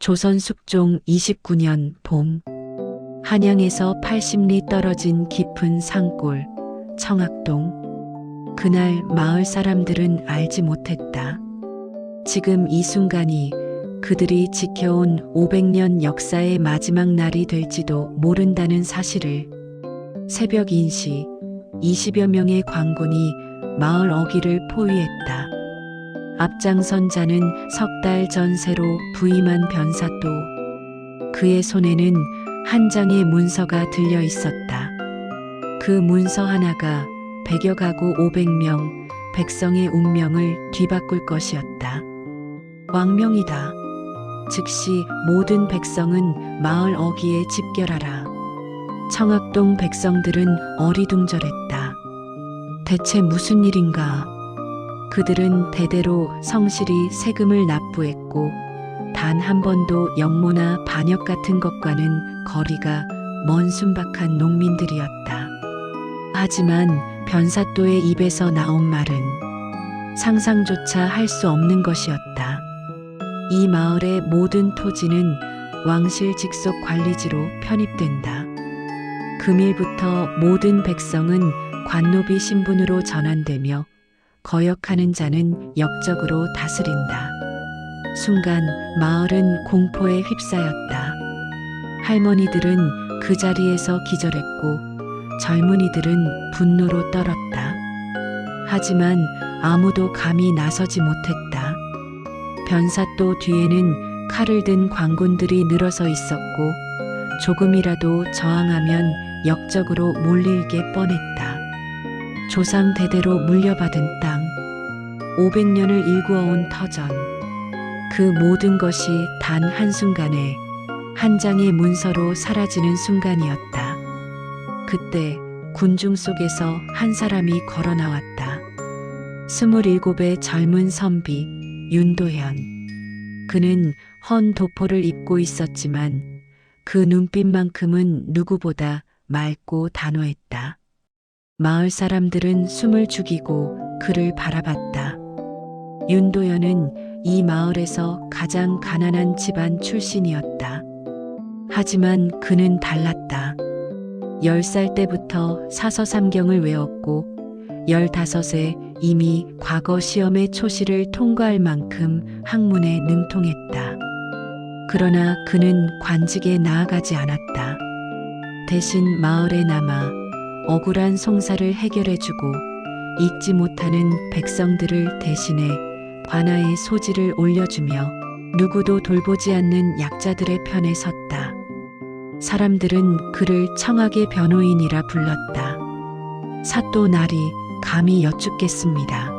조선 숙종 29년 봄, 한양에서 80리 떨어진 깊은 산골 청학동. 그날 마을 사람들은 알지 못했다. 지금 이 순간이 그들이 지켜온 500년 역사의 마지막 날이 될지도 모른다는 사실을. 새벽 인시 20여 명의 광군이 마을 어귀를 포위했다. 앞장선 자는 석 달 전 새로 부임한 변사또. 그의 손에는 한 장의 문서가 들려 있었다. 그 문서 하나가 100여 가구 500명 백성의 운명을 뒤바꿀 것이었다. 왕명이다. 즉시 모든 백성은 마을 어귀에 집결하라. 청학동 백성들은 어리둥절했다. 대체 무슨 일인가? 그들은 대대로 성실히 세금을 납부했고 단 한 번도 역모나 반역 같은 것과는 거리가 먼 순박한 농민들이었다. 하지만 변사또의 입에서 나온 말은 상상조차 할 수 없는 것이었다. 이 마을의 모든 토지는 왕실 직속 관리지로 편입된다. 금일부터 모든 백성은 관노비 신분으로 전환되며 거역하는 자는 역적으로 다스린다. 순간 마을은 공포에 휩싸였다. 할머니들은 그 자리에서 기절했고 젊은이들은 분노로 떨었다. 하지만 아무도 감히 나서지 못했다. 변사또 뒤에는 칼을 든 광군들이 늘어서 있었고 조금이라도 저항하면 역적으로 몰릴게 뻔했다. 조상 대대로 물려받은 땅, 500년을 일구어온 터전, 그 모든 것이 단 한순간에 한 장의 문서로 사라지는 순간이었다. 그때 군중 속에서 한 사람이 걸어 나왔다. 27의 젊은 선비 윤도현. 그는 헌 도포를 입고 있었지만 그 눈빛만큼은 누구보다 맑고 단호했다. 마을 사람들은 숨을 죽이고 그를 바라봤다. 윤도현은 이 마을에서 가장 가난한 집안 출신이었다. 하지만 그는 달랐다. 10살 때부터 사서삼경을 외웠고 15에 이미 과거 시험의 초시를 통과할 만큼 학문에 능통했다. 그러나 그는 관직에 나아가지 않았다. 대신 마을에 남아 억울한 송사를 해결해주고 읽지 못하는 백성들을 대신해 관아의 소지를 올려주며 누구도 돌보지 않는 약자들의 편에 섰다. 사람들은 그를 청학의 변호인이라 불렀다. 사또 날이 감히 여쭙겠습니다.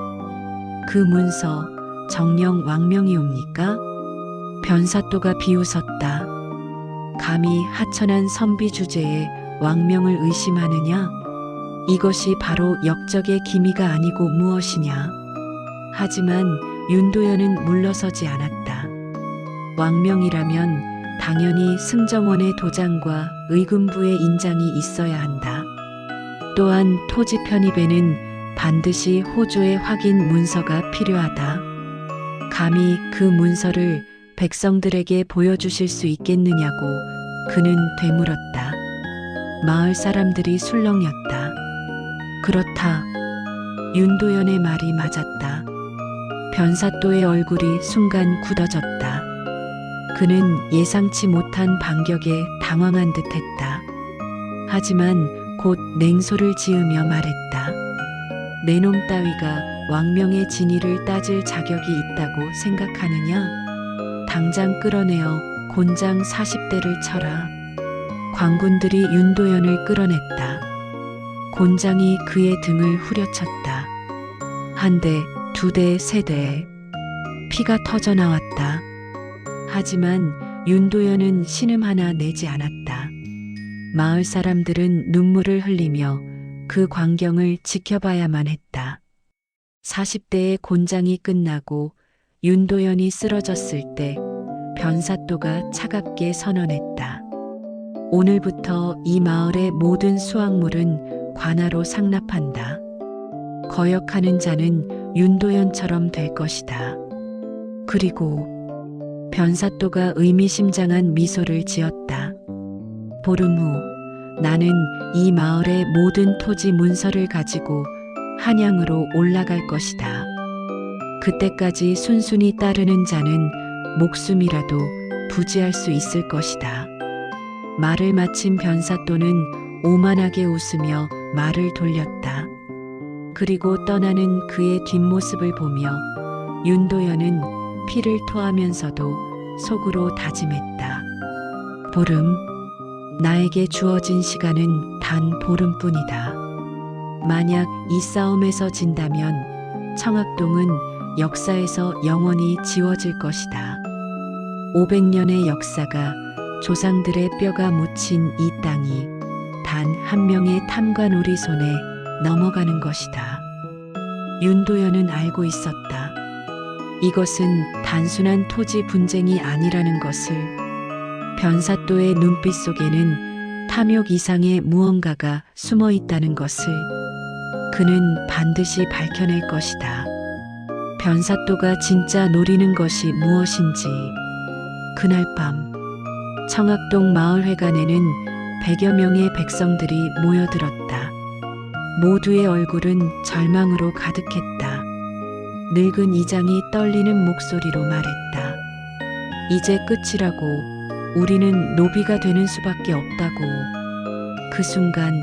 그 문서 정녕 왕명이옵니까? 변사또가 비웃었다. 감히 하천한 선비 주제에 왕명을 의심하느냐? 이것이 바로 역적의 기미가 아니고 무엇이냐? 하지만 윤도현은 물러서지 않았다. 왕명이라면 당연히 승정원의 도장과 의금부의 인장이 있어야 한다. 또한 토지 편입에는 반드시 호조의 확인 문서가 필요하다. 감히 그 문서를 백성들에게 보여주실 수 있겠느냐고 그는 되물었다. 마을 사람들이 술렁였다. 그렇다. 윤도현의 말이 맞았다. 변사또의 얼굴이 순간 굳어졌다. 그는 예상치 못한 반격에 당황한 듯했다. 하지만 곧 냉소를 지으며 말했다. 내 놈 따위가 왕명의 진위를 따질 자격이 있다고 생각하느냐? 당장 끌어내어 곤장 40대를 쳐라. 광군들이 윤도현을 끌어냈다. 곤장이 그의 등을 후려쳤다. 한 대, 두 대, 세 대. 피가 터져 나왔다. 하지만 윤도현은 신음 하나 내지 않았다. 마을 사람들은 눈물을 흘리며 그 광경을 지켜봐야만 했다. 40대의 곤장이 끝나고 윤도현이 쓰러졌을 때 변사또가 차갑게 선언했다. 오늘부터 이 마을의 모든 수확물은 관아로 상납한다. 거역하는 자는 윤도현처럼 될 것이다. 그리고 변사또가 의미심장한 미소를 지었다. 보름 후 나는 이 마을의 모든 토지 문서를 가지고 한양으로 올라갈 것이다. 그때까지 순순히 따르는 자는 목숨이라도 부지할 수 있을 것이다. 말을 마친 변사또는 오만하게 웃으며 말을 돌렸다. 그리고 떠나는 그의 뒷모습을 보며 윤도현은 피를 토하면서도 속으로 다짐했다. 보름, 나에게 주어진 시간은 단 보름뿐이다. 만약 이 싸움에서 진다면 청학동은 역사에서 영원히 지워질 것이다. 500년의 역사가 조상들의 뼈가 묻힌 이 땅이 단 한 명의 탐관오리 손에 넘어가는 것이다. 윤도현은 알고 있었다. 이것은 단순한 토지 분쟁이 아니라는 것을. 변사또의 눈빛 속에는 탐욕 이상의 무언가가 숨어 있다는 것을 그는 반드시 밝혀낼 것이다. 변사또가 진짜 노리는 것이 무엇인지. 그날 밤 청학동 마을회관에는 100여 명의 백성들이 모여들었다. 모두의 얼굴은 절망으로 가득했다. 늙은 이장이 떨리는 목소리로 말했다. 이제 끝이라고. 우리는 노비가 되는 수밖에 없다고. 그 순간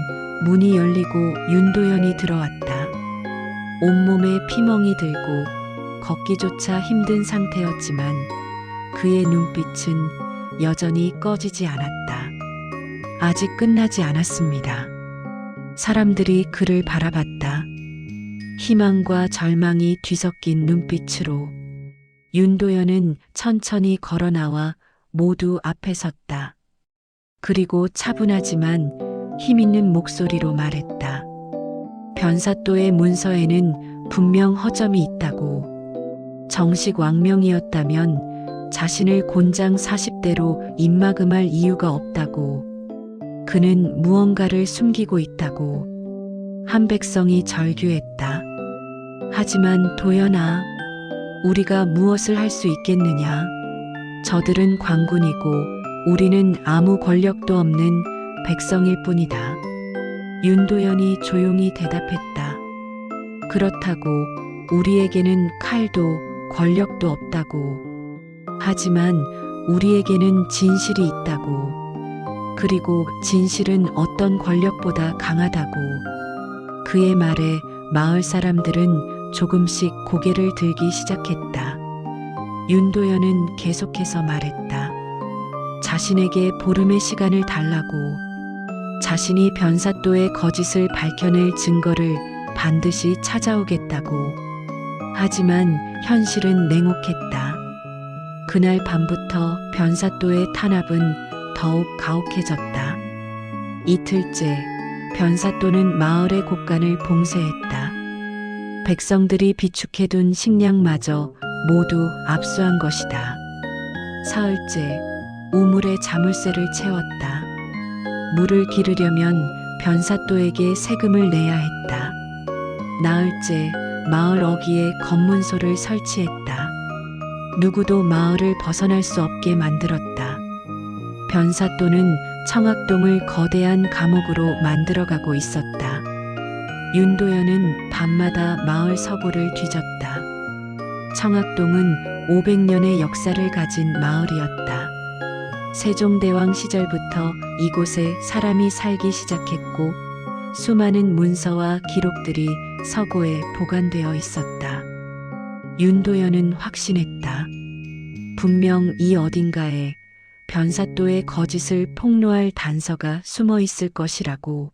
문이 열리고 윤도현이 들어왔다. 온몸에 피멍이 들고 걷기조차 힘든 상태였지만 그의 눈빛은 여전히 꺼지지 않았다. 아직 끝나지 않았습니다. 사람들이 그를 바라봤다. 희망과 절망이 뒤섞인 눈빛으로. 윤도현은 천천히 걸어 나와 모두 앞에 섰다. 그리고 차분하지만 힘있는 목소리로 말했다. 변사또의 문서에는 분명 허점이 있다고. 정식 왕명이었다면 자신을 곤장 40대로 입막음할 이유가 없다고. 그는 무언가를 숨기고 있다고. 한 백성이 절규했다. 하지만 도연아, 우리가 무엇을 할 수 있겠느냐? 저들은 관군이고 우리는 아무 권력도 없는 백성일 뿐이다. 윤도현이 조용히 대답했다. 그렇다고 우리에게는 칼도 권력도 없다고. 하지만 우리에게는 진실이 있다고. 그리고 진실은 어떤 권력보다 강하다고. 그의 말에 마을 사람들은 조금씩 고개를 들기 시작했다. 윤도현은 계속해서 말했다. 자신에게 보름의 시간을 달라고. 자신이 변사또의 거짓을 밝혀낼 증거를 반드시 찾아오겠다고. 하지만 현실은 냉혹했다. 그날 밤부터 변사또의 탄압은 더욱 가혹해졌다. 이틀째 변사또는 마을의 곳간을 봉쇄했다. 백성들이 비축해둔 식량마저 모두 압수한 것이다. 사흘째 우물에 자물쇠를 채웠다. 물을 기르려면 변사또에게 세금을 내야 했다. 나흘째 마을 어귀에 검문소를 설치했다. 누구도 마을을 벗어날 수 없게 만들었다. 변사또는 청학동을 거대한 감옥으로 만들어가고 있었다. 윤도현은 밤마다 마을 서구를 뒤졌다. 청학동은 500년의 역사를 가진 마을이었다. 세종대왕 시절부터 이곳에 사람이 살기 시작했고 수많은 문서와 기록들이 서고에 보관되어 있었다. 윤도현은 확신했다. 분명 이 어딘가에 변사또의 거짓을 폭로할 단서가 숨어 있을 것이라고.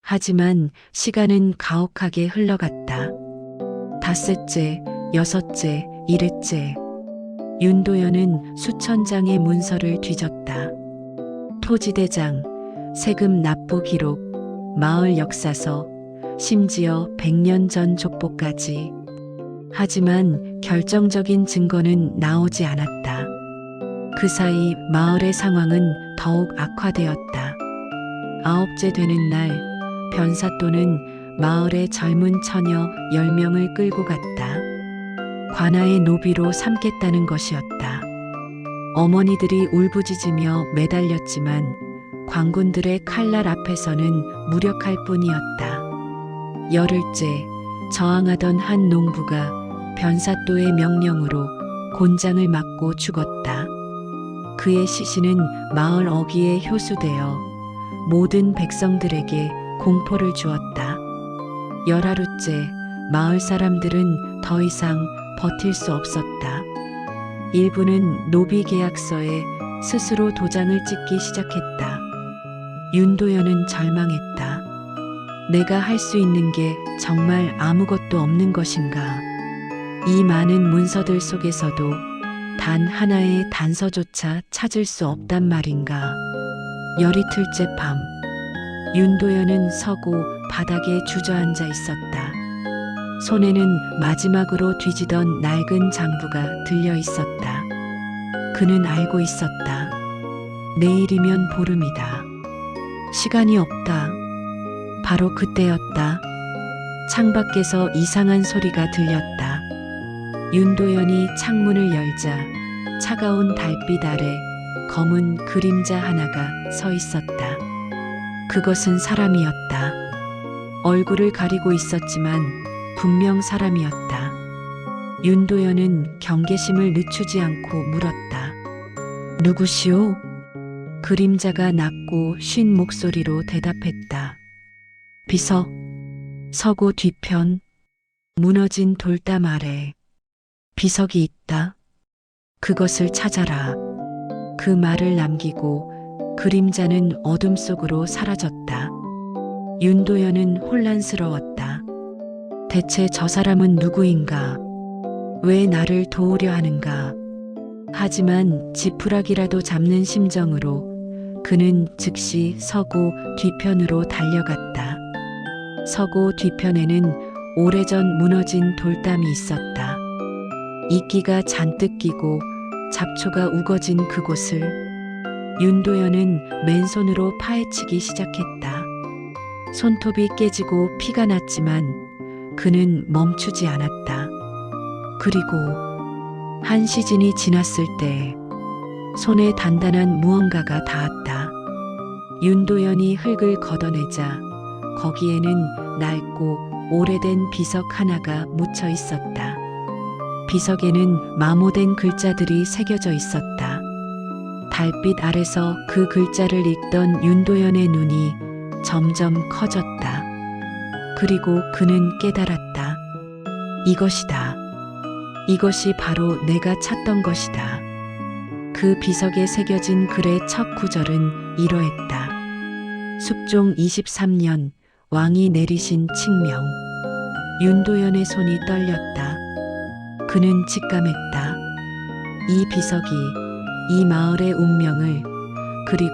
하지만 시간은 가혹하게 흘러갔다. 닷새째, 여섯째, 일회째. 윤도현은 수천 장의 문서를 뒤졌다. 토지대장, 세금 납부 기록, 마을 역사서, 심지어 100년 전 족보까지. 하지만 결정적인 증거는 나오지 않았다. 그 사이 마을의 상황은 더욱 악화되었다. 아홉째 되는 날, 변사또는 마을의 젊은 처녀 10명을 끌고 갔다. 관아의 노비로 삼겠다는 것이었다. 어머니들이 울부짖으며 매달렸지만 광군들의 칼날 앞에서는 무력할 뿐이었다. 열흘째 저항하던 한 농부가 변사또의 명령으로 곤장을 맞고 죽었다. 그의 시신은 마을 어귀에 효수되어 모든 백성들에게 공포를 주었다. 열하루째 마을 사람들은 더 이상 버틸 수 없었다. 일부는 노비 계약서에 스스로 도장을 찍기 시작했다. 윤도현은 절망했다. 내가 할 수 있는 게 정말 아무것도 없는 것인가? 이 많은 문서들 속에서도 단 하나의 단서조차 찾을 수 없단 말인가? 열이틀째 밤, 윤도현은 서고 바닥에 주저앉아 있었다. 손에는 마지막으로 뒤지던 낡은 장부가 들려 있었다. 그는 알고 있었다. 내일이면 보름이다. 시간이 없다. 바로 그때였다. 창밖에서 이상한 소리가 들렸다. 윤도현이 창문을 열자 차가운 달빛 아래 검은 그림자 하나가 서 있었다. 그것은 사람이었다. 얼굴을 가리고 있었지만 분명 사람이었다. 윤도현은 경계심을 늦추지 않고 물었다. 누구시오? 그림자가 낮고 쉰 목소리로 대답했다. 비석, 서고 뒤편, 무너진 돌담 아래 비석이 있다. 그것을 찾아라. 그 말을 남기고 그림자는 어둠 속으로 사라졌다. 윤도현은 혼란스러웠다. 대체 저 사람은 누구인가? 왜 나를 도우려 하는가? 하지만 지푸라기라도 잡는 심정으로 그는 즉시 서고 뒤편으로 달려갔다. 서고 뒤편에는 오래전 무너진 돌담이 있었다. 이끼가 잔뜩 끼고 잡초가 우거진 그곳을 윤도현은 맨손으로 파헤치기 시작했다. 손톱이 깨지고 피가 났지만 그는 멈추지 않았다. 그리고 한 시즌이 지났을 때 손에 단단한 무언가가 닿았다. 윤도현이 흙을 걷어내자 거기에는 낡고 오래된 비석 하나가 묻혀 있었다. 비석에는 마모된 글자들이 새겨져 있었다. 달빛 아래서 그 글자를 읽던 윤도현의 눈이 점점 커졌다. 그리고 그는 깨달았다. 이것이다. 이것이 바로 내가 찾던 것이다. 그 비석에 새겨진 글의 첫 구절은 이러했다. 숙종 23년 왕이 내리신 칙명. 윤도현의 손이 떨렸다. 그는 직감했다. 이 비석이 이 마을의 운명을 그리고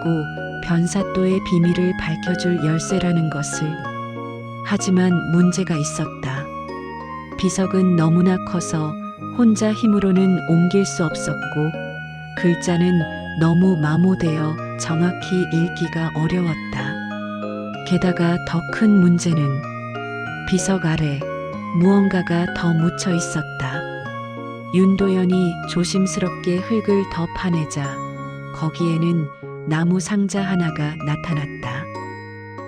변사또의 비밀을 밝혀줄 열쇠라는 것을. 하지만 문제가 있었다. 비석은 너무나 커서 혼자 힘으로는 옮길 수 없었고 글자는 너무 마모되어 정확히 읽기가 어려웠다. 게다가 더 큰 문제는 비석 아래 무언가가 더 묻혀 있었다. 윤도현이 조심스럽게 흙을 더 파내자 거기에는 나무 상자 하나가 나타났다.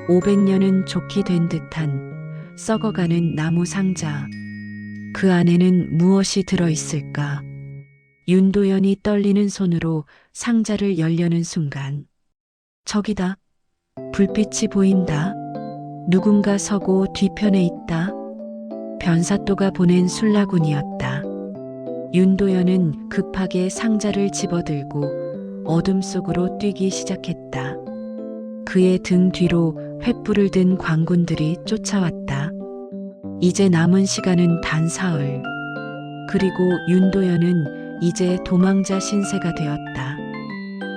500년은 좋게 된 듯한 썩어가는 나무 상자. 그 안에는 무엇이 들어있을까? 윤도현이 떨리는 손으로 상자를 열려는 순간 저기다. 불빛이 보인다. 누군가 서고 뒤편에 있다. 변사또가 보낸 술라군이었다. 윤도현은 급하게 상자를 집어들고 어둠 속으로 뛰기 시작했다. 그의 등 뒤로 횃불을 든 광군들이 쫓아왔다. 이제 남은 시간은 단 사흘. 그리고 윤도현은 이제 도망자 신세가 되었다.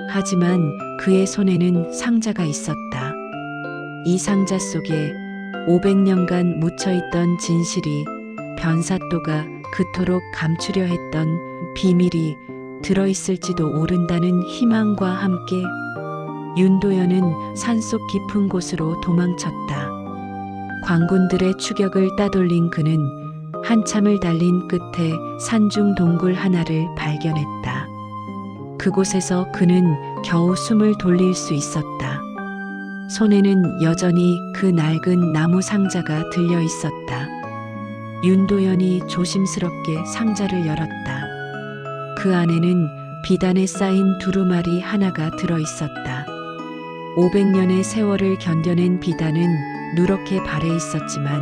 하지만 그의 손에는 상자가 있었다. 이 상자 속에 500년간 묻혀있던 진실이 변사또가 그토록 감추려 했던 비밀이 들어있을지도 모른다는 희망과 함께 윤도현은 산속 깊은 곳으로 도망쳤다. 광군들의 추격을 따돌린 그는 한참을 달린 끝에 산중 동굴 하나를 발견했다. 그곳에서 그는 겨우 숨을 돌릴 수 있었다. 손에는 여전히 그 낡은 나무 상자가 들려 있었다. 윤도현이 조심스럽게 상자를 열었다. 그 안에는 비단에 쌓인 두루마리 하나가 들어 있었다. 500년의 세월을 견뎌낸 비단은 누렇게 발해 있었지만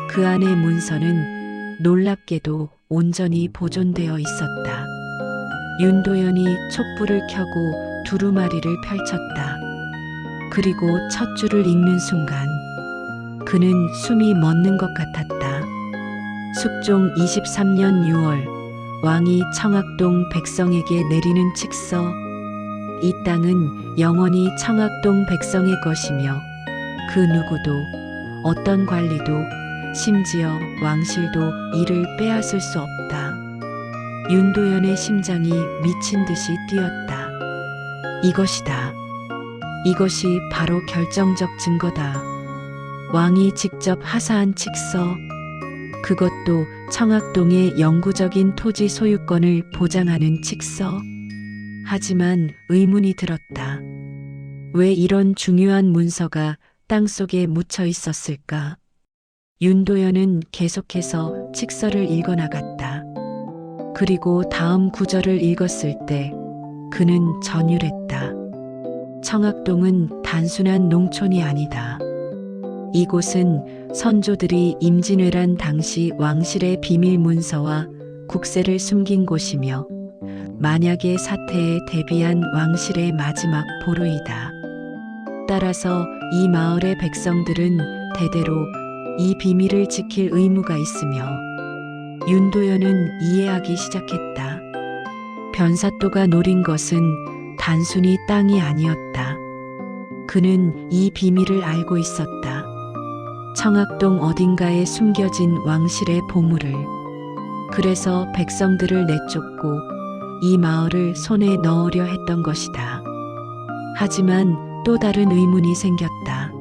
그 안의 문서는 놀랍게도 온전히 보존되어 있었다. 윤도현이 촛불을 켜고 두루마리를 펼쳤다. 그리고 첫 줄을 읽는 순간 그는 숨이 멎는 것 같았다. 숙종 23년 6월 왕이 청학동 백성에게 내리는 칙서. 이 땅은 영원히 청학동 백성의 것이며 그 누구도 어떤 관리도 심지어 왕실도 이를 빼앗을 수 없다. 윤도현의 심장이 미친 듯이 뛰었다. 이것이다. 이것이 바로 결정적 증거다. 왕이 직접 하사한 칙서. 그것도 청학동의 영구적인 토지 소유권을 보장하는 칙서. 하지만 의문이 들었다. 왜 이런 중요한 문서가 땅속에 묻혀 있었을까? 윤도현은 계속해서 칙서를 읽어나갔다. 그리고 다음 구절을 읽었을 때 그는 전율했다. 청학동은 단순한 농촌이 아니다. 이곳은 선조들이 임진왜란 당시 왕실의 비밀 문서와 국세를 숨긴 곳이며 만약의 사태에 대비한 왕실의 마지막 보루이다. 따라서 이 마을의 백성들은 대대로 이 비밀을 지킬 의무가 있으며 윤도현은 이해하기 시작했다. 변사또가 노린 것은 단순히 땅이 아니었다. 그는 이 비밀을 알고 있었다. 청학동 어딘가에 숨겨진 왕실의 보물을. 그래서 백성들을 내쫓고 이 마을을 손에 넣으려 했던 것이다. 하지만 또 다른 의문이 생겼다.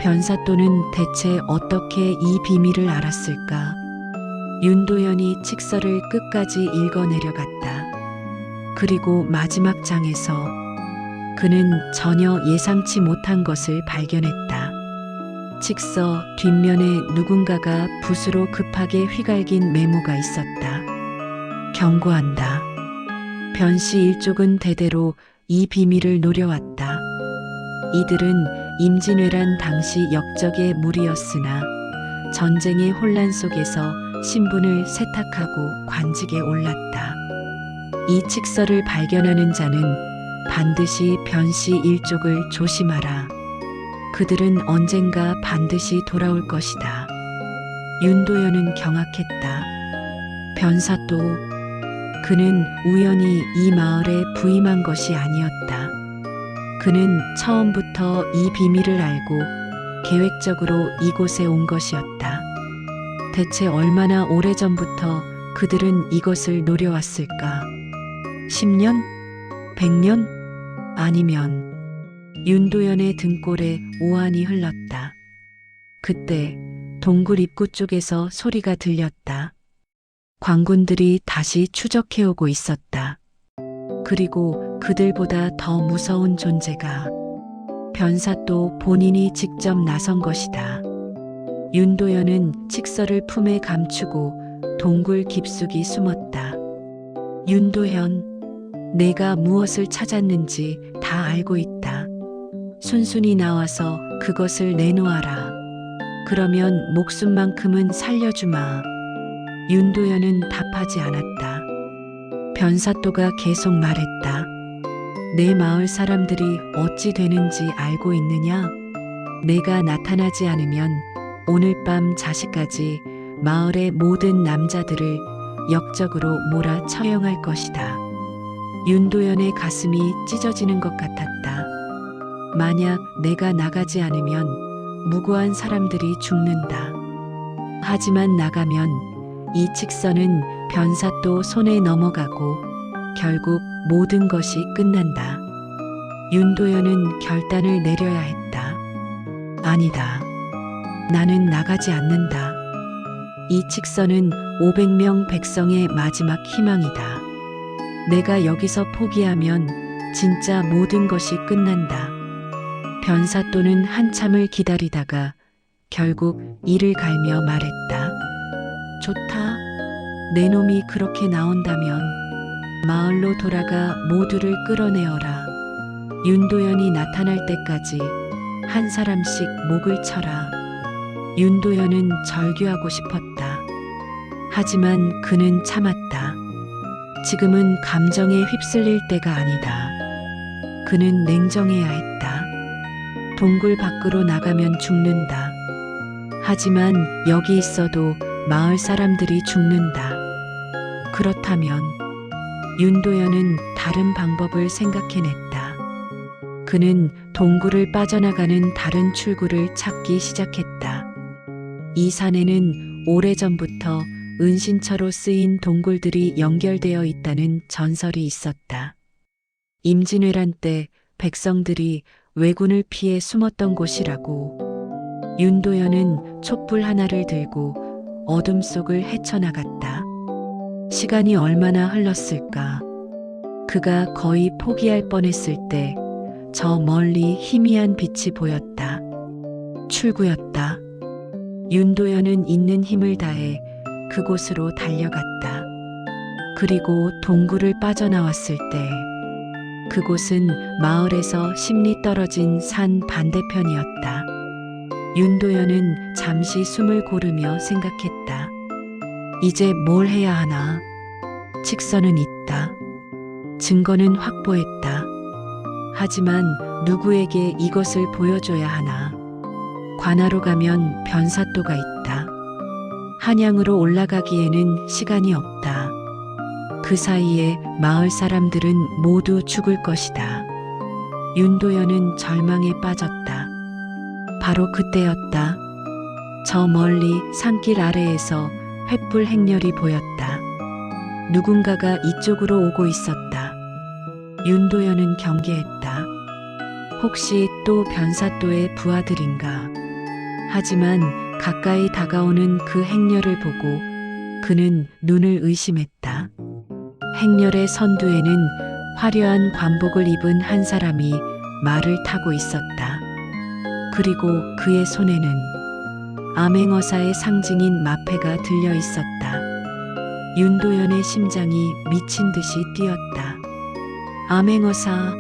변사또는 대체 어떻게 이 비밀을 알았을까? 윤도현이 칙서를 끝까지 읽어 내려갔다. 그리고 마지막 장에서 그는 전혀 예상치 못한 것을 발견했다. 칙서 뒷면에 누군가가 붓으로 급하게 휘갈긴 메모가 있었다. 경고한다. 변씨 일족은 대대로 이 비밀을 노려왔다. 이들은 임진왜란 당시 역적의 무리였으나 전쟁의 혼란 속에서 신분을 세탁하고 관직에 올랐다. 이 칙서를 발견하는 자는 반드시 변씨 일족을 조심하라. 그들은 언젠가 반드시 돌아올 것이다. 윤도현은 경악했다. 변사또. 그는 우연히 이 마을에 부임한 것이 아니었다. 그는 처음부터 이 비밀을 알고 계획적으로 이곳에 온 것이었다. 대체 얼마나 오래전부터 그들은 이것을 노려왔을까? 10년? 100년? 아니면 윤도현의 등골에 오한이 흘렀다. 그때 동굴 입구 쪽에서 소리가 들렸다. 관군들이 다시 추적해오고 있었다. 그리고 그들보다 더 무서운 존재가 변사또 본인이 직접 나선 것이다. 윤도현은 칙서를 품에 감추고 동굴 깊숙이 숨었다. 윤도현, 내가 무엇을 찾았는지 다 알고 있다. 순순히 나와서 그것을 내놓아라. 그러면 목숨만큼은 살려주마. 윤도현은 답하지 않았다. 변사또가 계속 말했다. 내 마을 사람들이 어찌 되는지 알고 있느냐? 내가 나타나지 않으면 오늘 밤 자식까지 마을의 모든 남자들을 역적으로 몰아 처형할 것이다. 윤도현의 가슴이 찢어지는 것 같았다. 만약 내가 나가지 않으면 무고한 사람들이 죽는다. 하지만 나가면 이 칙서는 변사또 손에 넘어가고 결국 모든 것이 끝난다. 윤도현은 결단을 내려야 했다. 아니다. 나는 나가지 않는다. 이 칙서는 500명 백성의 마지막 희망이다. 내가 여기서 포기하면 진짜 모든 것이 끝난다. 변사또는 한참을 기다리다가 결국 이를 갈며 말했다. 좋다. 내 놈이 그렇게 나온다면 마을로 돌아가 모두를 끌어내어라. 윤도현이 나타날 때까지 한 사람씩 목을 쳐라. 윤도현은 절규하고 싶었다. 하지만 그는 참았다. 지금은 감정에 휩쓸릴 때가 아니다. 그는 냉정해야 했다. 동굴 밖으로 나가면 죽는다. 하지만 여기 있어도 마을 사람들이 죽는다. 그렇다면 윤도현은 다른 방법을 생각해냈다. 그는 동굴을 빠져나가는 다른 출구를 찾기 시작했다. 이 산에는 오래전부터 은신처로 쓰인 동굴들이 연결되어 있다는 전설이 있었다. 임진왜란 때 백성들이 왜군을 피해 숨었던 곳이라고. 윤도현은 촛불 하나를 들고 어둠 속을 헤쳐나갔다. 시간이 얼마나 흘렀을까? 그가 거의 포기할 뻔했을 때 저 멀리 희미한 빛이 보였다. 출구였다. 윤도현은 있는 힘을 다해 그곳으로 달려갔다. 그리고 동굴을 빠져나왔을 때 그곳은 마을에서 10리 떨어진 산 반대편이었다. 윤도현은 잠시 숨을 고르며 생각했다. 이제 뭘 해야 하나? 직선은 있다. 증거는 확보했다. 하지만 누구에게 이것을 보여줘야 하나? 관하로 가면 변사또가 있다. 한양으로 올라가기에는 시간이 없다. 그 사이에 마을 사람들은 모두 죽을 것이다. 윤도현은 절망에 빠졌다. 바로 그때였다. 저 멀리 산길 아래에서 횃불 행렬이 보였다. 누군가가 이쪽으로 오고 있었다. 윤도현은 경계했다. 혹시 또 변사또의 부하들인가? 하지만 가까이 다가오는 그 행렬을 보고 그는 눈을 의심했다. 행렬의 선두에는 화려한 관복을 입은 한 사람이 말을 타고 있었다. 그리고 그의 손에는 암행어사의 상징인 마패가 들려 있었다. 윤도현의 심장이 미친 듯이 뛰었다. 암행어사,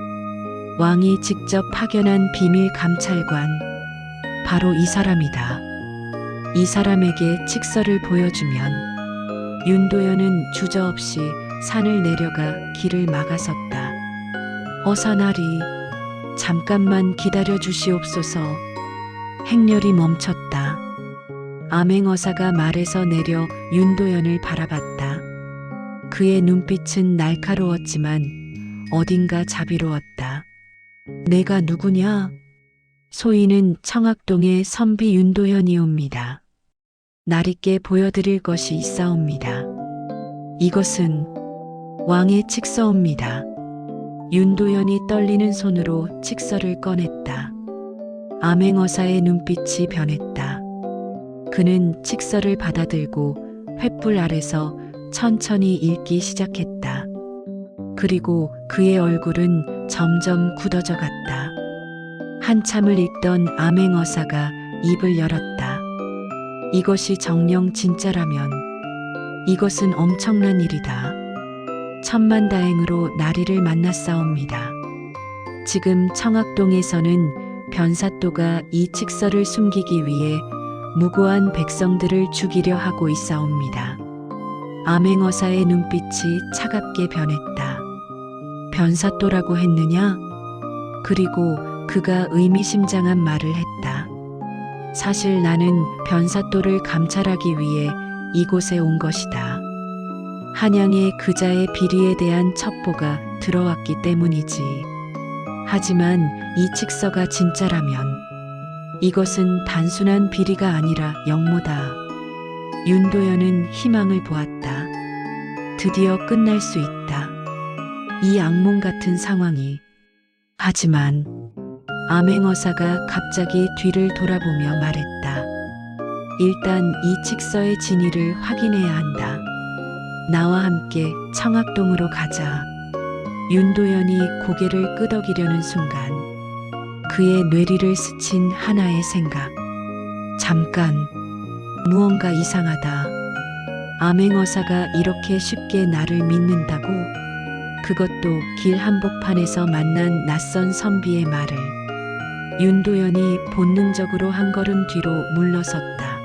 왕이 직접 파견한 비밀 감찰관, 바로 이 사람이다. 이 사람에게 칙서를 보여주면 윤도현은 주저없이 산을 내려가 길을 막아섰다. 어사나리, 잠깐만 기다려 주시옵소서. 행렬이 멈췄다. 암행어사가 말에서 내려 윤도현을 바라봤다. 그의 눈빛은 날카로웠지만 어딘가 자비로웠다. 내가 누구냐? 소인은 청학동의 선비 윤도현이옵니다. 날 있게 보여드릴 것이 있사옵니다. 이것은 왕의 칙서옵니다. 윤도현이 떨리는 손으로 칙서를 꺼냈다. 암행어사의 눈빛이 변했다. 그는 칙서를 받아들고 횃불 아래서 천천히 읽기 시작했다. 그리고 그의 얼굴은 점점 굳어져 갔다. 한참을 읽던 암행어사가 입을 열었다. 이것이 정령 진짜라면 이것은 엄청난 일이다. 천만다행으로 나리를 만났사옵니다. 지금 청학동에서는 변사또가 이 칙서를 숨기기 위해 무고한 백성들을 죽이려 하고 있사옵니다. 암행어사의 눈빛이 차갑게 변했다. 변사또라고 했느냐? 그리고 그가 의미심장한 말을 했다. 사실 나는 변사또를 감찰하기 위해 이곳에 온 것이다. 한양의 그자의 비리에 대한 첩보가 들어왔기 때문이지. 하지만 이 칙서가 진짜라면 이것은 단순한 비리가 아니라 영모다. 윤도현은 희망을 보았다. 드디어 끝날 수 있다. 이 악몽 같은 상황이. 하지만 암행어사가 갑자기 뒤를 돌아보며 말했다. 일단 이 칙서의 진위를 확인해야 한다. 나와 함께 청학동으로 가자. 윤도현이 고개를 끄덕이려는 순간 그의 뇌리를 스친 하나의 생각. 잠깐, 무언가 이상하다. 암행어사가 이렇게 쉽게 나를 믿는다고? 그것도 길 한복판에서 만난 낯선 선비의 말을. 윤도현이 본능적으로 한 걸음 뒤로 물러섰다.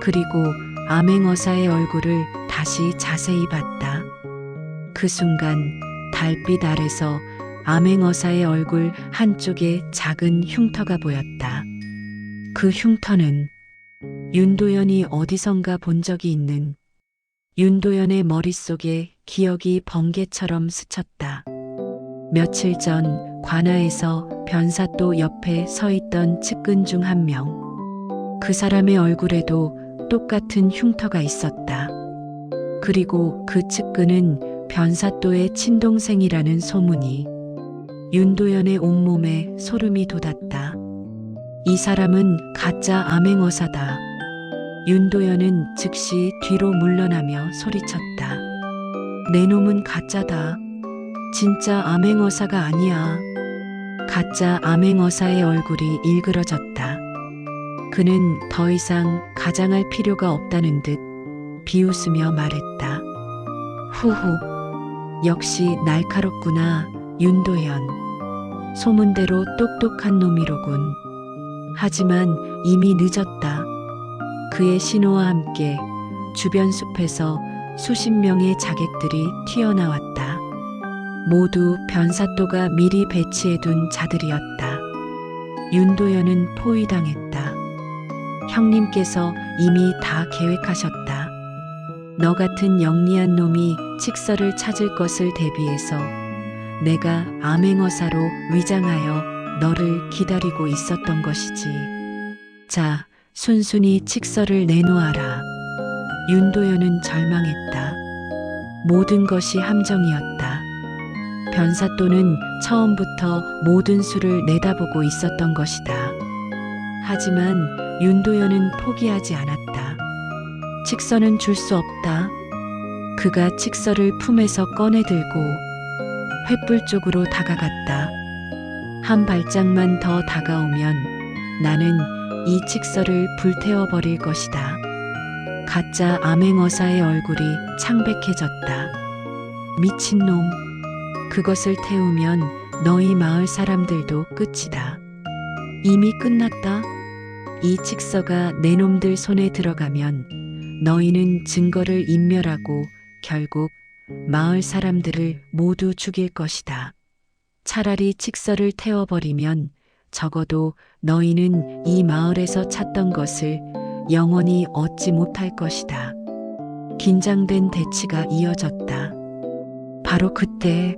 그리고 암행어사의 얼굴을 다시 자세히 봤다. 그 순간 달빛 아래서 암행어사의 얼굴 한쪽에 작은 흉터가 보였다. 그 흉터는 윤도현이 어디선가 본 적이 있는 윤도현의 머릿속에 기억이 번개처럼 스쳤다. 며칠 전 관아에서 변사또 옆에 서 있던 측근 중 한 명. 그 사람의 얼굴에도 똑같은 흉터가 있었다. 그리고 그 측근은 변사또의 친동생이라는 소문이 윤도현의 온몸에 소름이 돋았다. 이 사람은 가짜 암행어사다. 윤도현은 즉시 뒤로 물러나며 소리쳤다. 내 놈은 가짜다. 진짜 암행어사가 아니야. 가짜 암행어사의 얼굴이 일그러졌다. 그는 더 이상 가장할 필요가 없다는 듯 비웃으며 말했다. 후후, 역시 날카롭구나, 윤도현. 소문대로 똑똑한 놈이로군. 하지만 이미 늦었다. 그의 신호와 함께 주변 숲에서 수십 명의 자객들이 튀어나왔다. 모두 변사또가 미리 배치해둔 자들이었다. 윤도현은 포위당했다. 형님께서 이미 다 계획하셨다. 너 같은 영리한 놈이 칙서를 찾을 것을 대비해서 내가 암행어사로 위장하여 너를 기다리고 있었던 것이지. 자, 순순히 칙서를 내놓아라. 윤도현은 절망했다. 모든 것이 함정이었다. 변사또는 처음부터 모든 수를 내다보고 있었던 것이다. 하지만 윤도현은 포기하지 않았다. 칙서는 줄 수 없다. 그가 칙서를 품에서 꺼내들고 횃불 쪽으로 다가갔다. 한 발짝만 더 다가오면 나는 이 칙서를 불태워버릴 것이다. 가짜 암행어사의 얼굴이 창백해졌다. 미친놈. 그것을 태우면 너희 마을 사람들도 끝이다. 이미 끝났다. 이 칙서가 내 놈들 손에 들어가면 너희는 증거를 인멸하고 결국 마을 사람들을 모두 죽일 것이다. 차라리 칙서를 태워버리면 적어도 너희는 이 마을에서 찾던 것을 영원히 얻지 못할 것이다. 긴장된 대치가 이어졌다. 바로 그때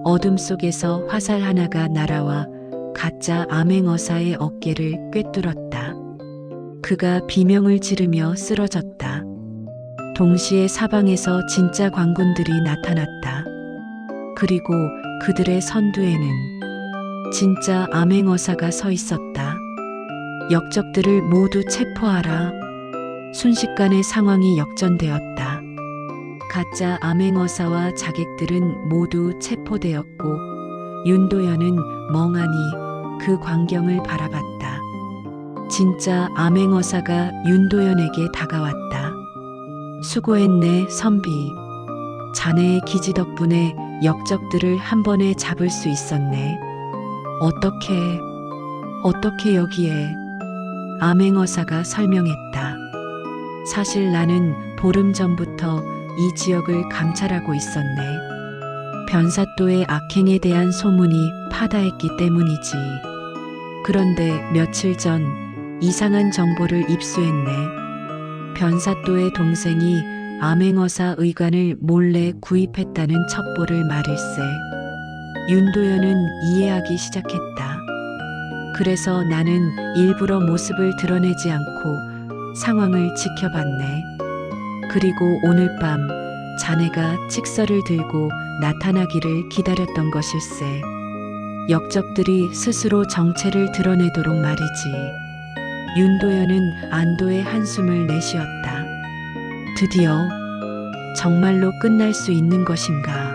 어둠 속에서 화살 하나가 날아와 가짜 암행어사의 어깨를 꿰뚫었다. 그가 비명을 지르며 쓰러졌다. 동시에 사방에서 진짜 관군들이 나타났다. 그리고 그들의 선두에는 진짜 암행어사가 서 있었다. 역적들을 모두 체포하라. 순식간에 상황이 역전되었다. 가짜 암행어사와 자객들은 모두 체포되었고 윤도현은 멍하니 그 광경을 바라봤다. 진짜 암행어사가 윤도현에게 다가왔다. 수고했네, 선비. 자네의 기지 덕분에 역적들을 한 번에 잡을 수 있었네. 어떻게 여기에? 암행어사가 설명했다. 사실 나는 보름 전부터 이 지역을 감찰하고 있었네. 변사또의 악행에 대한 소문이 파다했기 때문이지. 그런데 며칠 전 이상한 정보를 입수했네. 변사또의 동생이 암행어사 의관을 몰래 구입했다는 첩보를 말일세. 윤도현은 이해하기 시작했다. 그래서 나는 일부러 모습을 드러내지 않고 상황을 지켜봤네. 그리고 오늘 밤 자네가 칙서를 들고 나타나기를 기다렸던 것일세. 역적들이 스스로 정체를 드러내도록 말이지. 윤도현은 안도의 한숨을 내쉬었다. 드디어 정말로 끝날 수 있는 것인가?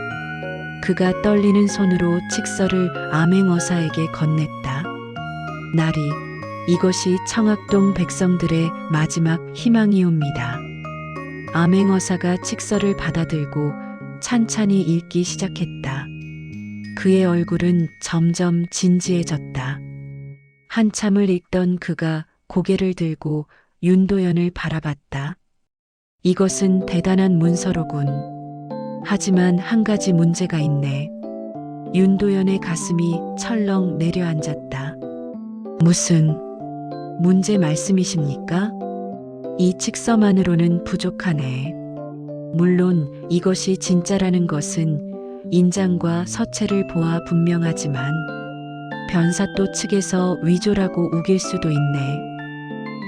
그가 떨리는 손으로 칙서를 암행어사에게 건넸다. 나리, 이것이 청학동 백성들의 마지막 희망이옵니다. 암행어사가 칙서를 받아들고 찬찬히 읽기 시작했다. 그의 얼굴은 점점 진지해졌다. 한참을 읽던 그가 고개를 들고 윤도현을 바라봤다. 이것은 대단한 문서로군. 하지만 한 가지 문제가 있네. 윤도현의 가슴이 철렁 내려앉았다. 무슨 문제 말씀이십니까? 이 칙서만으로는 부족하네. 물론 이것이 진짜라는 것은 인장과 서체를 보아 분명하지만 변사또 측에서 위조라고 우길 수도 있네.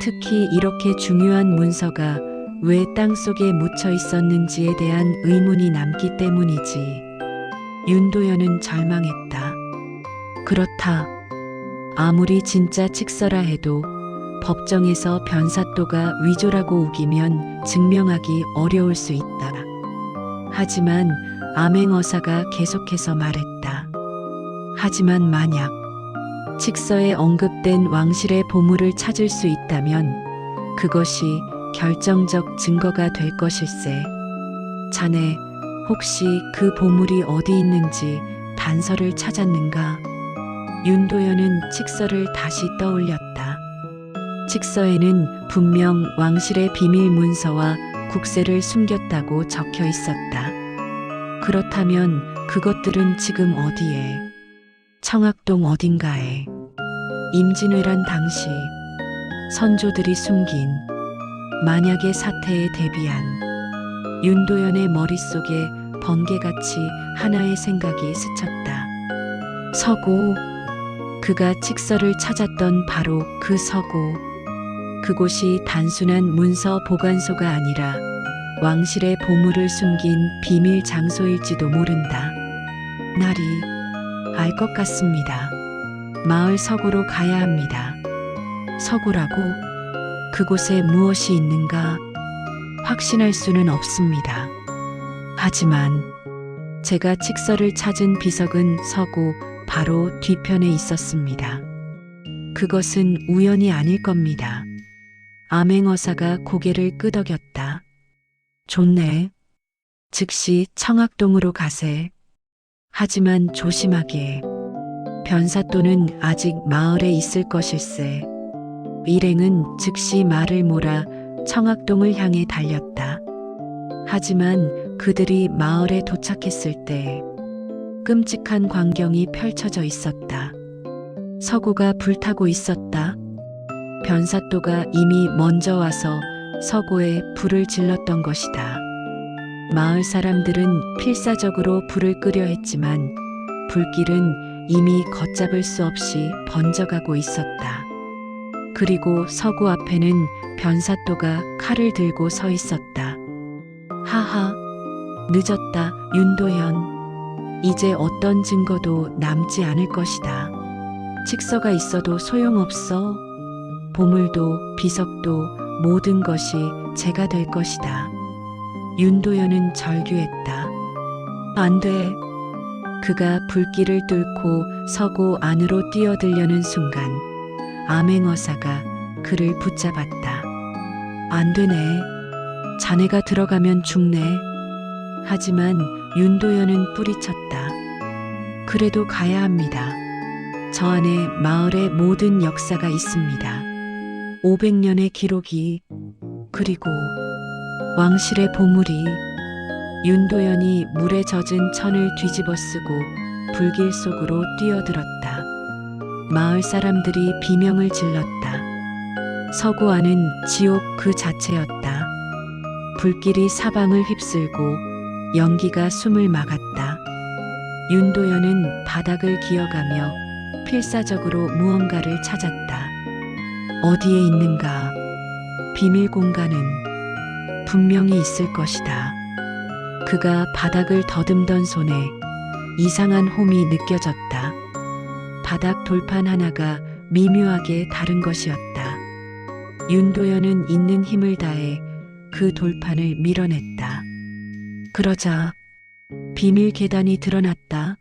특히 이렇게 중요한 문서가 왜 땅속에 묻혀 있었는지에 대한 의문이 남기 때문이지. 윤도현은 절망했다. 그렇다. 아무리 진짜 칙서라 해도 법정에서 변사또가 위조라고 우기면 증명하기 어려울 수 있다. 하지만 암행어사가 계속해서 말했다. 하지만 만약 칙서에 언급된 왕실의 보물을 찾을 수 있다면 그것이 결정적 증거가 될 것일세. 자네 혹시 그 보물이 어디 있는지 단서를 찾았는가? 윤도현은 칙서를 다시 떠올렸다. 칙서에는 분명 왕실의 비밀 문서와 국세를 숨겼다고 적혀 있었다. 그렇다면 그것들은 지금 어디에? 청학동 어딘가에. 임진왜란 당시 선조들이 숨긴 만약의 사태에 대비한. 윤도현의 머릿속에 번개같이 하나의 생각이 스쳤다. 서고. 그가 칙서를 찾았던 바로 그 서고. 그곳이 단순한 문서 보관소가 아니라 왕실의 보물을 숨긴 비밀 장소일지도 모른다. 나리, 알 것 같습니다. 마을 서구로 가야 합니다. 서구라고? 그곳에 무엇이 있는가? 확신할 수는 없습니다. 하지만 제가 칙서를 찾은 비석은 서구 바로 뒤편에 있었습니다. 그것은 우연이 아닐 겁니다. 암행어사가 고개를 끄덕였다. 좋네. 즉시 청학동으로 가세. 하지만 조심하게. 변사또는 아직 마을에 있을 것일세. 일행은 즉시 말을 몰아 청학동을 향해 달렸다. 하지만 그들이 마을에 도착했을 때 끔찍한 광경이 펼쳐져 있었다. 서구가 불타고 있었다. 변사또가 이미 먼저 와서 서구에 불을 질렀던 것이다. 마을 사람들은 필사적으로 불을 끄려 했지만 불길은 이미 걷잡을 수 없이 번져가고 있었다. 그리고 서구 앞에는 변사또가 칼을 들고 서 있었다. 하하, 늦었다, 윤도현. 이제 어떤 증거도 남지 않을 것이다. 칙서가 있어도 소용없어. 보물도 비석도 모든 것이 제가 될 것이다. 윤도현은 절규했다. 안 돼. 그가 불길을 뚫고 서고 안으로 뛰어들려는 순간 암행어사가 그를 붙잡았다. 안 되네. 자네가 들어가면 죽네. 하지만 윤도현은 뿌리쳤다. 그래도 가야 합니다. 저 안에 마을의 모든 역사가 있습니다. 500년의 기록이, 그리고 왕실의 보물이. 윤도현이 물에 젖은 천을 뒤집어 쓰고 불길 속으로 뛰어들었다. 마을 사람들이 비명을 질렀다. 서구 안은 지옥 그 자체였다. 불길이 사방을 휩쓸고 연기가 숨을 막았다. 윤도현은 바닥을 기어가며 필사적으로 무언가를 찾았다. 어디에 있는가? 비밀 공간은 분명히 있을 것이다. 그가 바닥을 더듬던 손에 이상한 홈이 느껴졌다. 바닥 돌판 하나가 미묘하게 다른 것이었다. 윤도현은 있는 힘을 다해 그 돌판을 밀어냈다. 그러자 비밀 계단이 드러났다.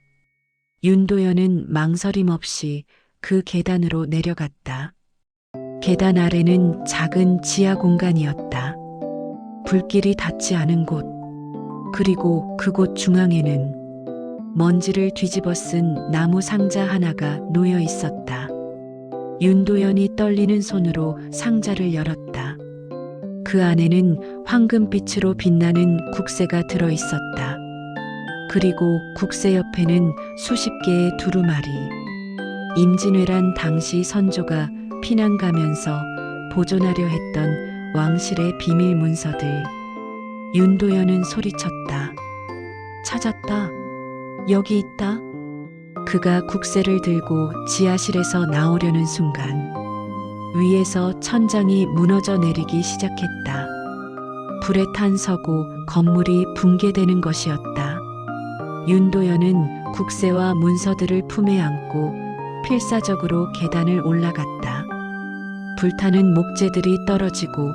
윤도현은 망설임 없이 그 계단으로 내려갔다. 계단 아래는 작은 지하 공간이었다. 불길이 닿지 않은 곳, 그리고 그곳 중앙에는 먼지를 뒤집어 쓴 나무 상자 하나가 놓여 있었다. 윤도현이 떨리는 손으로 상자를 열었다. 그 안에는 황금빛으로 빛나는 국새가 들어 있었다. 그리고 국새 옆에는 수십 개의 두루마리. 임진왜란 당시 선조가 피난 가면서 보존하려 했던 왕실의 비밀 문서들. 윤도현은 소리쳤다. 찾았다. 여기 있다. 그가 국새를 들고 지하실에서 나오려는 순간 위에서 천장이 무너져 내리기 시작했다. 불에 탄 서고 건물이 붕괴되는 것이었다. 윤도현은 국새와 문서들을 품에 안고 필사적으로 계단을 올라갔다. 불타는 목재들이 떨어지고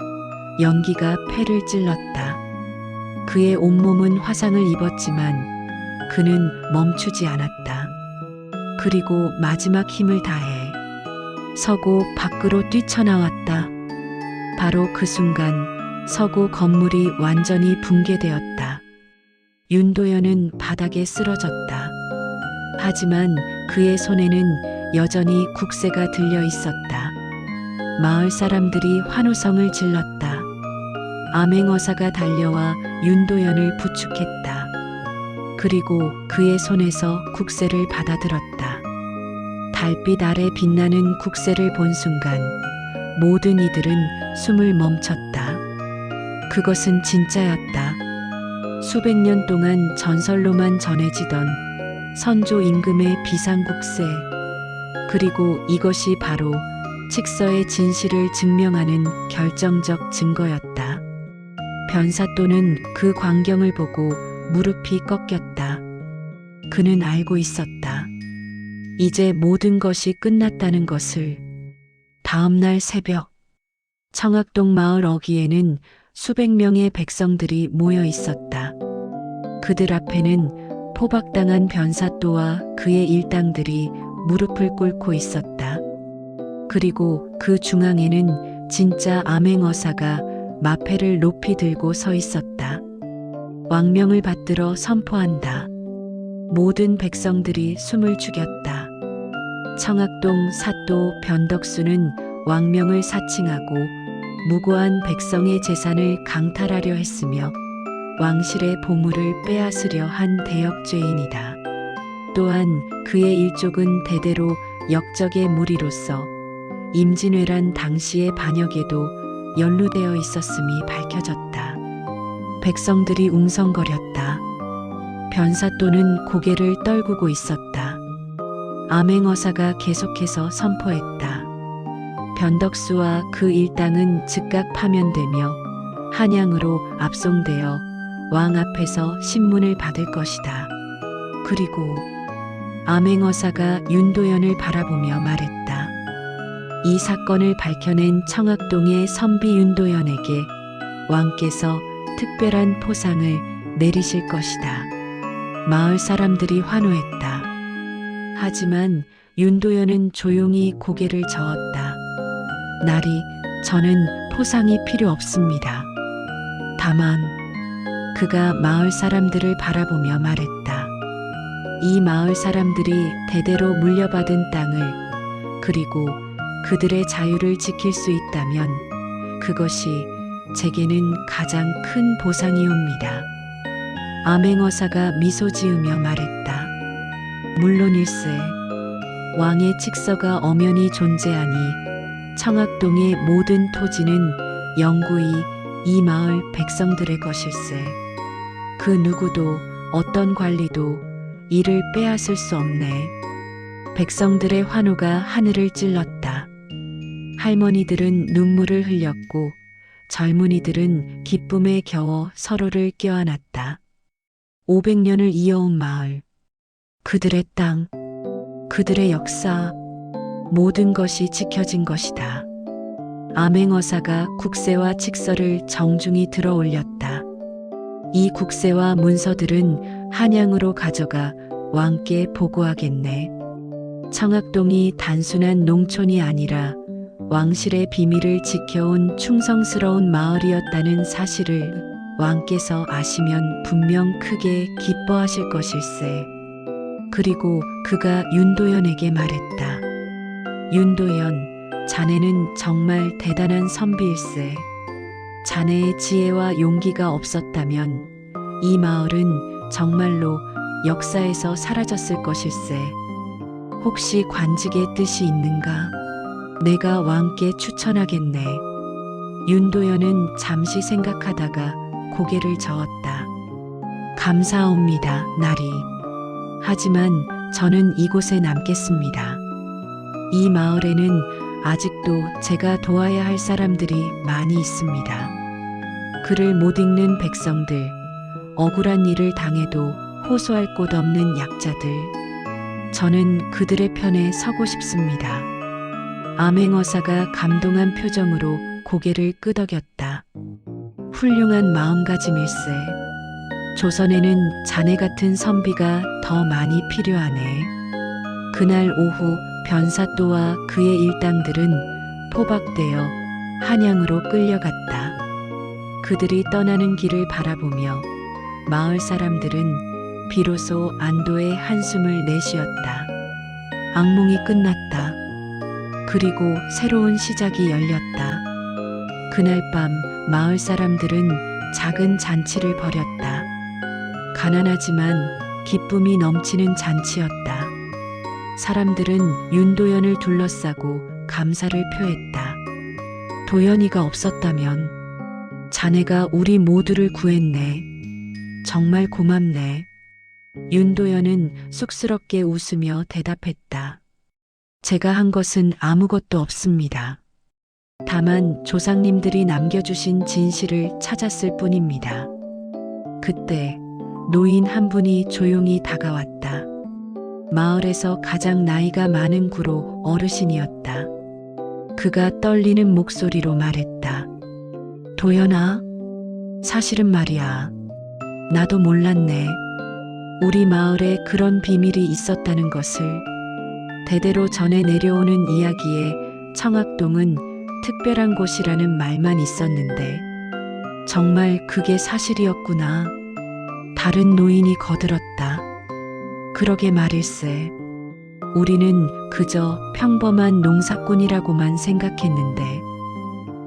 연기가 폐를 찔렀다. 그의 온몸은 화상을 입었지만 그는 멈추지 않았다. 그리고 마지막 힘을 다해 서고 밖으로 뛰쳐나왔다. 바로 그 순간 서고 건물이 완전히 붕괴되었다. 윤도현은 바닥에 쓰러졌다. 하지만 그의 손에는 여전히 국새가 들려 있었다. 마을 사람들이 환호성을 질렀다. 암행어사가 달려와 윤도현을 부축했다. 그리고 그의 손에서 국새를 받아들었다. 달빛 아래 빛나는 국새를 본 순간 모든 이들은 숨을 멈췄다. 그것은 진짜였다. 수백 년 동안 전설로만 전해지던 선조 임금의 비상국새. 그리고 이것이 바로 칙서의 진실을 증명하는 결정적 증거였다. 변사또는 그 광경을 보고 무릎이 꺾였다. 그는 알고 있었다. 이제 모든 것이 끝났다는 것을. 다음 날 새벽, 청학동 마을 어귀에는 수백 명의 백성들이 모여 있었다. 그들 앞에는 포박당한 변사또와 그의 일당들이 무릎을 꿇고 있었다. 그리고 그 중앙에는 진짜 암행어사가 마패를 높이 들고 서 있었다. 왕명을 받들어 선포한다. 모든 백성들이 숨을 죽였다. 청학동 사또 변덕수는 왕명을 사칭하고 무고한 백성의 재산을 강탈하려 했으며 왕실의 보물을 빼앗으려 한 대역죄인이다. 또한 그의 일족은 대대로 역적의 무리로서 임진왜란 당시의 반역에도 연루되어 있었음이 밝혀졌다. 백성들이 웅성거렸다. 변사또는 고개를 떨구고 있었다. 암행어사가 계속해서 선포했다. 변덕수와 그 일당은 즉각 파면되며 한양으로 압송되어 왕 앞에서 신문을 받을 것이다. 그리고 암행어사가 윤도현을 바라보며 말했다. 이 사건을 밝혀낸 청학동의 선비 윤도현에게 왕께서 특별한 포상을 내리실 것이다. 마을 사람들이 환호했다. 하지만 윤도현은 조용히 고개를 저었다. 나리, 저는 포상이 필요 없습니다. 다만 그가 마을 사람들을 바라보며 말했다. 이 마을 사람들이 대대로 물려받은 땅을, 그리고 그들의 자유를 지킬 수 있다면 그것이 제게는 가장 큰 보상이옵니다. 암행어사가 미소 지으며 말했다. 물론일세. 왕의 칙서가 엄연히 존재하니 청학동의 모든 토지는 영구히 이 마을 백성들의 것일세. 그 누구도 어떤 관리도 이를 빼앗을 수 없네. 백성들의 환호가 하늘을 찔렀다. 할머니들은 눈물을 흘렸고 젊은이들은 기쁨에 겨워 서로를 껴안았다. 500년을 이어온 마을, 그들의 땅, 그들의 역사, 모든 것이 지켜진 것이다. 암행어사가 국새와 칙서를 정중히 들어 올렸다. 이 국새와 문서들은 한양으로 가져가 왕께 보고하겠네. 청학동이 단순한 농촌이 아니라 왕실의 비밀을 지켜온 충성스러운 마을이었다는 사실을 왕께서 아시면 분명 크게 기뻐하실 것일세. 그리고 그가 윤도현에게 말했다. 윤도현, 자네는 정말 대단한 선비일세. 자네의 지혜와 용기가 없었다면 이 마을은 정말로 역사에서 사라졌을 것일세. 혹시 관직의 뜻이 있는가? 내가 왕께 추천하겠네. 윤도현은 잠시 생각하다가 고개를 저었다. 감사옵니다, 나리. 하지만 저는 이곳에 남겠습니다. 이 마을에는 아직도 제가 도와야 할 사람들이 많이 있습니다. 글을 못 읽는 백성들, 억울한 일을 당해도 호소할 곳 없는 약자들. 저는 그들의 편에 서고 싶습니다. 암행어사가 감동한 표정으로 고개를 끄덕였다. 훌륭한 마음가짐일세. 조선에는 자네 같은 선비가 더 많이 필요하네. 그날 오후 변사또와 그의 일당들은 포박되어 한양으로 끌려갔다. 그들이 떠나는 길을 바라보며 마을 사람들은 비로소 안도의 한숨을 내쉬었다. 악몽이 끝났다. 그리고 새로운 시작이 열렸다. 그날 밤 마을 사람들은 작은 잔치를 벌였다. 가난하지만 기쁨이 넘치는 잔치였다. 사람들은 윤도현을 둘러싸고 감사를 표했다. 도현이가 없었다면 자네가 우리 모두를 구했네. 정말 고맙네. 윤도현은 쑥스럽게 웃으며 대답했다. 제가 한 것은 아무것도 없습니다. 다만 조상님들이 남겨주신 진실을 찾았을 뿐입니다. 그때 노인 한 분이 조용히 다가왔다. 마을에서 가장 나이가 많은 구로 어르신이었다. 그가 떨리는 목소리로 말했다. 도연아, 사실은 말이야. 나도 몰랐네. 우리 마을에 그런 비밀이 있었다는 것을. 대대로 전해 내려오는 이야기에 청학동은 특별한 곳이라는 말만 있었는데 정말 그게 사실이었구나. 다른 노인이 거들었다. 그러게 말일세. 우리는 그저 평범한 농사꾼이라고만 생각했는데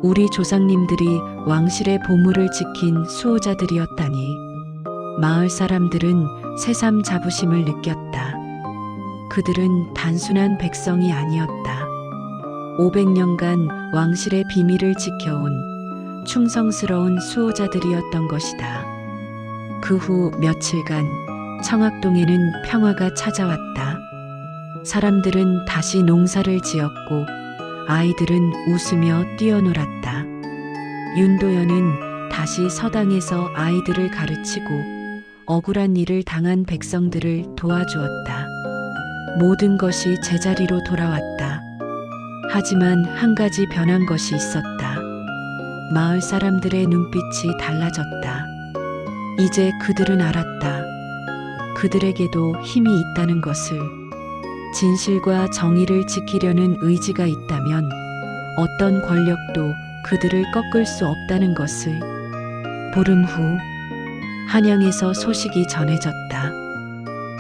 우리 조상님들이 왕실의 보물을 지킨 수호자들이었다니. 마을 사람들은 새삼 자부심을 느꼈다. 그들은 단순한 백성이 아니었다. 500년간 왕실의 비밀을 지켜온 충성스러운 수호자들이었던 것이다. 그 후 며칠간 청학동에는 평화가 찾아왔다. 사람들은 다시 농사를 지었고 아이들은 웃으며 뛰어놀았다. 윤도현은 다시 서당에서 아이들을 가르치고 억울한 일을 당한 백성들을 도와주었다. 모든 것이 제자리로 돌아왔다. 하지만 한 가지 변한 것이 있었다. 마을 사람들의 눈빛이 달라졌다. 이제 그들은 알았다. 그들에게도 힘이 있다는 것을. 진실과 정의를 지키려는 의지가 있다면 어떤 권력도 그들을 꺾을 수 없다는 것을. 보름 후 한양에서 소식이 전해졌다.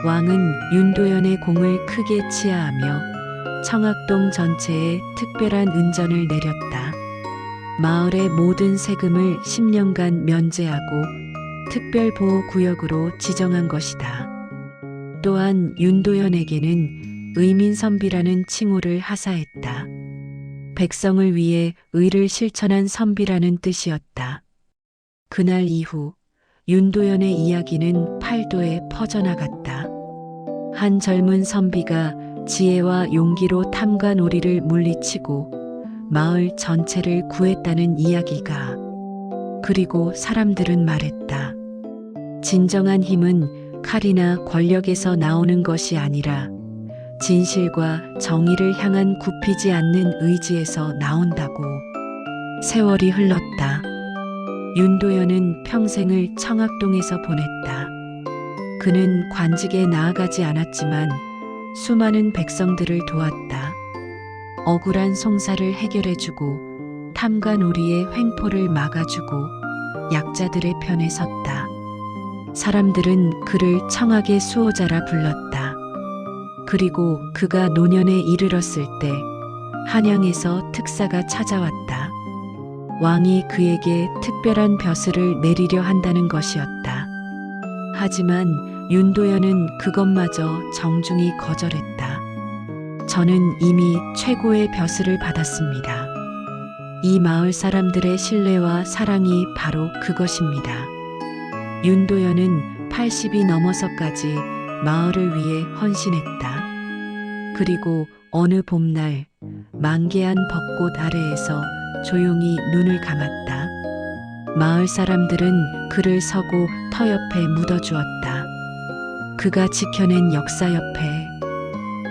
왕은 윤도현의 공을 크게 치하하며 청학동 전체에 특별한 은전을 내렸다. 마을의 모든 세금을 10년간 면제하고 특별보호구역으로 지정한 것이다. 또한 윤도현에게는 의민선비라는 칭호를 하사했다. 백성을 위해 의를 실천한 선비라는 뜻이었다. 그날 이후 윤도현의 이야기는 팔도에 퍼져나갔다. 한 젊은 선비가 지혜와 용기로 탐관 오리를 물리치고 마을 전체를 구했다는 이야기가. 그리고 사람들은 말했다. 진정한 힘은 칼이나 권력에서 나오는 것이 아니라 진실과 정의를 향한 굽히지 않는 의지에서 나온다고. 세월이 흘렀다. 윤도현은 평생을 청학동에서 보냈다. 그는 관직에 나아가지 않았지만 수많은 백성들을 도왔다. 억울한 송사를 해결해주고 탐관오리의 횡포를 막아주고 약자들의 편에 섰다. 사람들은 그를 청악의 수호자라 불렀다. 그리고 그가 노년에 이르렀을 때 한양에서 특사가 찾아왔다. 왕이 그에게 특별한 벼슬을 내리려 한다는 것이었다. 하지만 윤도현은 그것마저 정중히 거절했다. 저는 이미 최고의 벼슬을 받았습니다. 이 마을 사람들의 신뢰와 사랑이 바로 그것입니다. 윤도현은 80이 넘어서까지 마을을 위해 헌신했다. 그리고 어느 봄날 만개한 벚꽃 아래에서 조용히 눈을 감았다. 마을 사람들은 그를 서고 터 옆에 묻어주었다. 그가 지켜낸 역사 옆에.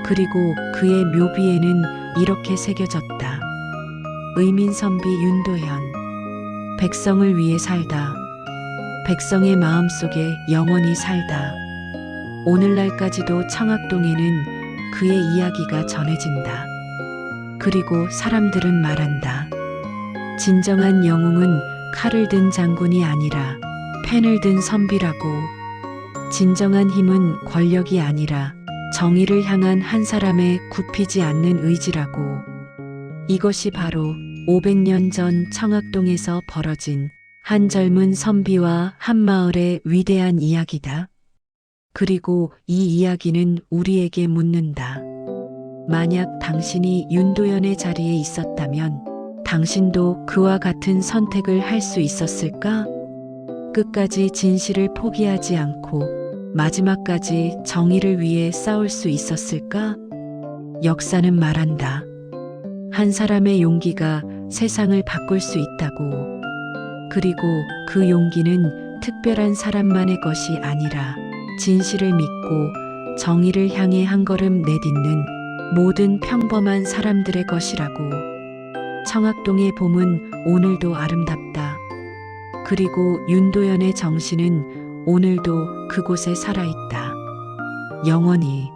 그리고 그의 묘비에는 이렇게 새겨졌다. 의민선비 윤도현. 백성을 위해 살다. 백성의 마음속에 영원히 살다. 오늘날까지도 청학동에는 그의 이야기가 전해진다. 그리고 사람들은 말한다. 진정한 영웅은 칼을 든 장군이 아니라 펜을 든 선비라고. 진정한 힘은 권력이 아니라 정의를 향한 한 사람의 굽히지 않는 의지라고. 이것이 바로 500년 전 청학동에서 벌어진 한 젊은 선비와 한 마을의 위대한 이야기다. 그리고 이 이야기는 우리에게 묻는다. 만약 당신이 윤도현의 자리에 있었다면 당신도 그와 같은 선택을 할 수 있었을까? 끝까지 진실을 포기하지 않고 마지막까지 정의를 위해 싸울 수 있었을까? 역사는 말한다. 한 사람의 용기가 세상을 바꿀 수 있다고. 그리고 그 용기는 특별한 사람만의 것이 아니라 진실을 믿고 정의를 향해 한 걸음 내딛는 모든 평범한 사람들의 것이라고. 청학동의 봄은 오늘도 아름답다. 그리고 윤도현의 정신은 오늘도 그곳에 살아있다. 영원히.